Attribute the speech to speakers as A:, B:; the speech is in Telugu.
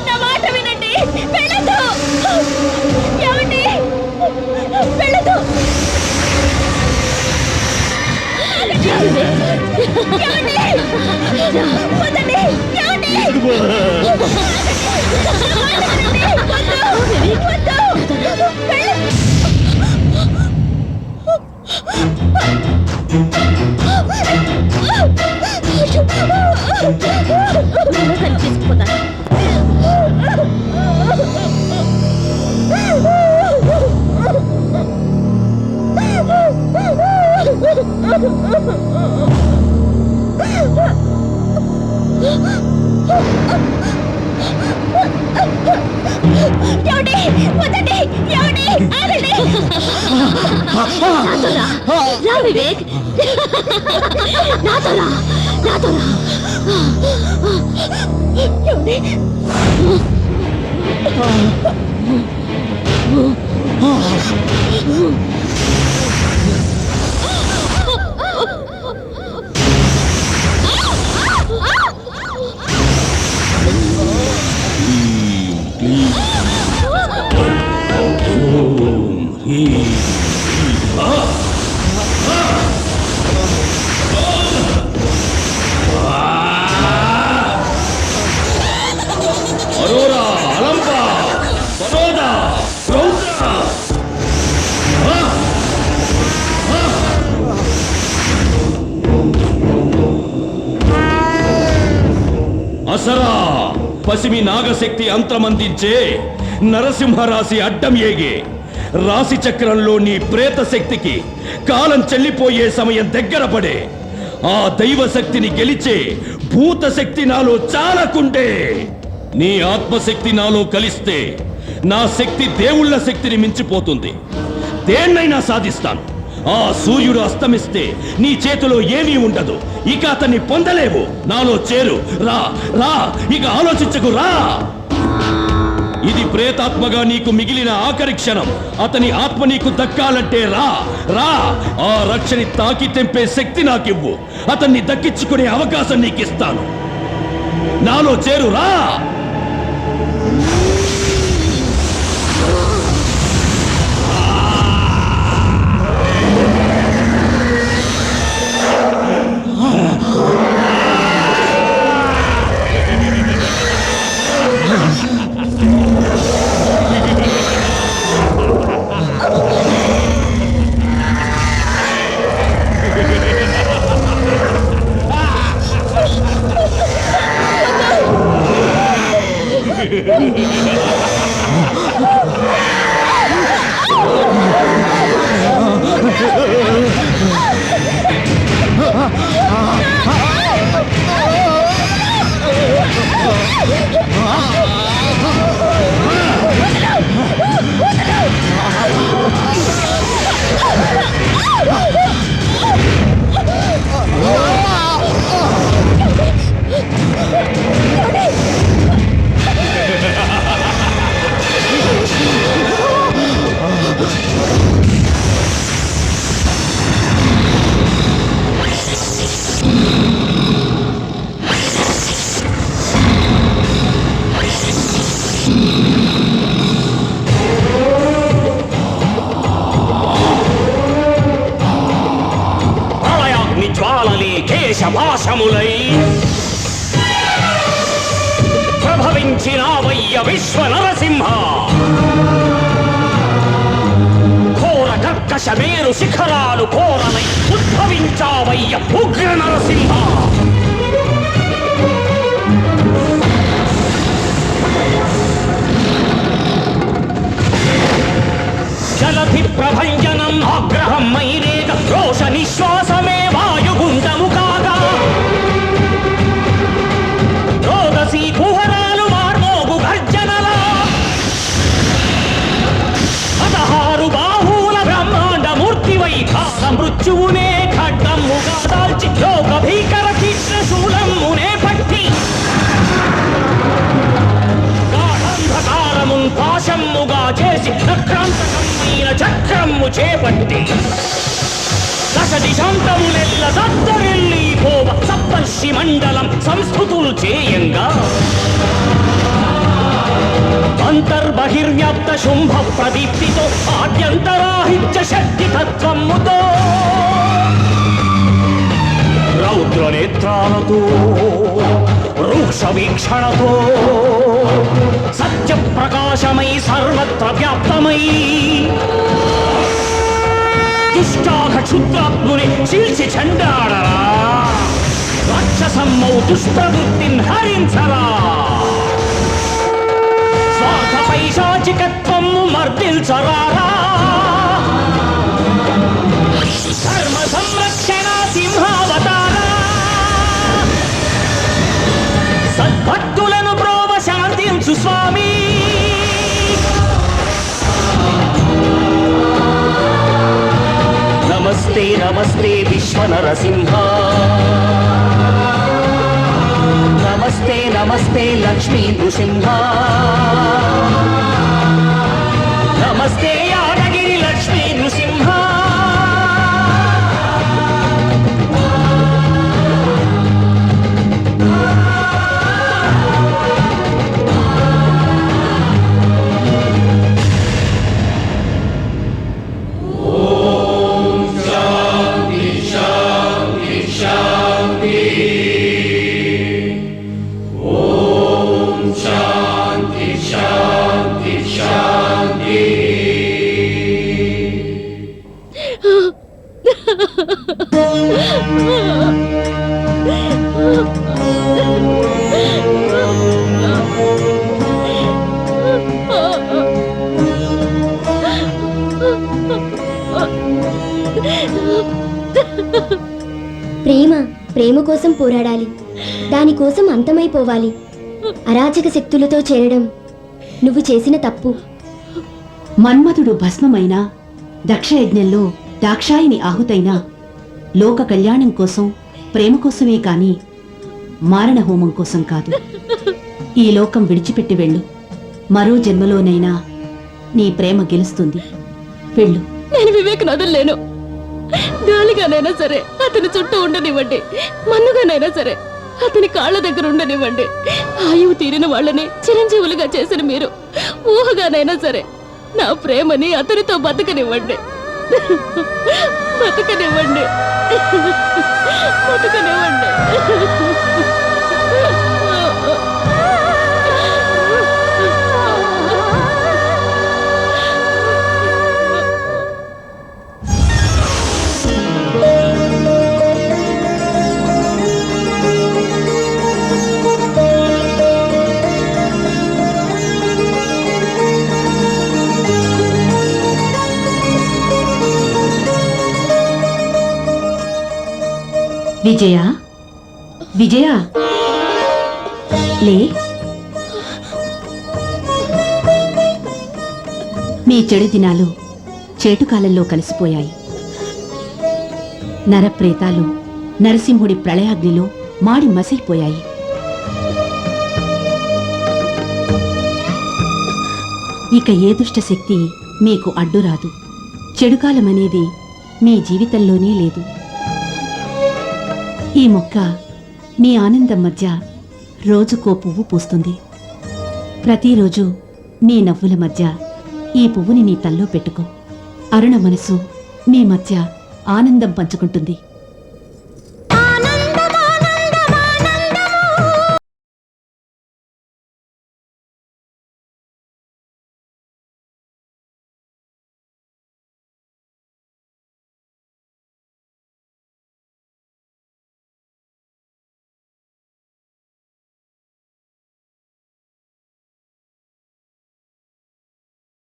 A: నా మాట వినండి, వెళ్ళదు. ఏమండి, వెళ్ళదు. వివేక్, నాతో రా.
B: అసరా పసిమి నాగశక్తి అంతమందించే నరసింహరాశి అడ్డం ఏగే రాశి చక్రంలో నీ ప్రేత శక్తికి కాలం చెల్లిపోయే సమయం దగ్గర పడే ఆ దైవ శక్తిని గెలిచే భూత శక్తి నాలో చాలకుండే నీ ఆత్మశక్తి నాలో కలిస్తే నా శక్తి దేవుళ్ళ శక్తిని మించిపోతుంది. దేన్నైనా సాధిస్తాను. ఆ సూర్యుడు అస్తమిస్తే నీ చేతిలో ఏమీ ఉండదు. ఇక అతన్ని పొందలేవు. నాలో చేరు. రా రా, ఇక ఆలోచించకు, రా. ఇది ప్రేతాత్మగా నీకు మిగిలిన ఆఖరి క్షణం. అతని ఆత్మ నీకు దక్కాలంటే రా రా. ఆ రక్షని తాకి తెంపే శక్తి నాకివ్వు. అతన్ని దక్కించుకునే అవకాశం నీకిస్తాను. నాలో చేరు, రా.
C: శభాషములై ప్రభవించినావయ్య విశ్వ నరసింహ. ఘోర కర్కశ మేరు శిఖరాలు కోరలై ఉద్భవించావయ్య ఉగ్ర నరసింహ. జలధి ప్రభంజనం ఆగ్రహం మైరేగ రోష నిశ్వాసమే వాయుగుండము కాగా రోదసీ కుహరాలు మార్మోగు గర్జనలా 16 బాహువుల బ్రహ్మాండ మూర్తివై కాల మృత్యువునే ఖడ్గమ్ముగా దాల్చి లోక భీకర కృష్ణ శూలమ్మునే పట్టి గాఢంధకారమున్ పాశమ్ముగా చేసి నక్రాంతకమైన చక్రమ్ము చేపట్టి దశ దిశాంతములెల్ల దత్తరిల్లి విభోవ సప్తర్షి మండలం సంస్కృతులు చేయంగా అంతర్బహిర్వ్యాప్త శుంభ ప్రదీప్తితో ఆద్యంతరాహిత్య శక్తి తత్వముతో రౌద్ర నేత్రాలతో రూక్ష వీక్షణతో సత్య ప్రకాశమై సర్వత్ర వ్యాప్తమై దుష్టాఘ క్షుద్రాత్ముని చీల్చి చెండాడరా రాక్షసమ్మౌ దుష్ప్రవృత్తిన్ హరించరా స్వార్థ పైశాచికత్వం మర్దిల్చరారా ధర్మ సంరక్షణ సింహావతారా సద్భక్తులను ప్రోవ శాంతించు స్వామి నమస్తే నమస్తే విశ్వ నరసింహ నమస్తే నమస్తే లక్ష్మీ నృసింహ నమస్తే యాదగిరి లక్ష్మీ నృసింహ
A: ప్రేమ కోసం పోరాడాలి, దానికోసం అంతమైపోవాలి. అరాచక శక్తులతో చేరడం నువ్వు చేసిన తప్పు.
D: మన్మధుడు భస్మమైనా, దక్షయజ్ఞంలో దాక్షాయిని ఆహుతైనా లోక కళ్యాణం కోసం, ప్రేమ కోసమే కాని మారణ హోమం కోసం కాదు. ఈ లోకం విడిచిపెట్టి వెళ్ళు. మరో జన్మలోనైనా నీ ప్రేమ గెలుస్తుంది. వెళ్ళు.
A: నేను వివేక్ నదులేను. గాలిగానైనా సరే అతని చుట్టూ ఉండనివ్వండి, మన్నుగానైనా సరే అతని కాళ్ళ దగ్గర ఉండనివ్వండి. ఆయువు తీరిన వాళ్ళని చిరంజీవులుగా చేసిన మీరు ఊహగానైనా సరే నా ప్రేమని అతనితో బతకనివ్వండి. బతకనివ్వండి, బతకనివ్వండి.
D: విజయ, విజయ లే. మీ చెడు దినాలు చేటుకాలంలో కలిసిపోయాయి. నరప్రేతాలు నరసింహుడి ప్రళయాగ్నిలో మాడి మసైపోయాయి. ఇక ఏ దుష్ట శక్తి మీకు అడ్డురాదు. చెడుకాలమనేది మీ జీవితంలోనే లేదు. ఈ మొక్క మీ ఆనందం మధ్య రోజుకో పువ్వు పూస్తుంది. ప్రతిరోజు మీ నవ్వుల మధ్య ఈ పువ్వుని నీ తల్లో పెట్టుకో. అరుణ మనసు మీ మధ్య ఆనందం పంచుకుంటుంది.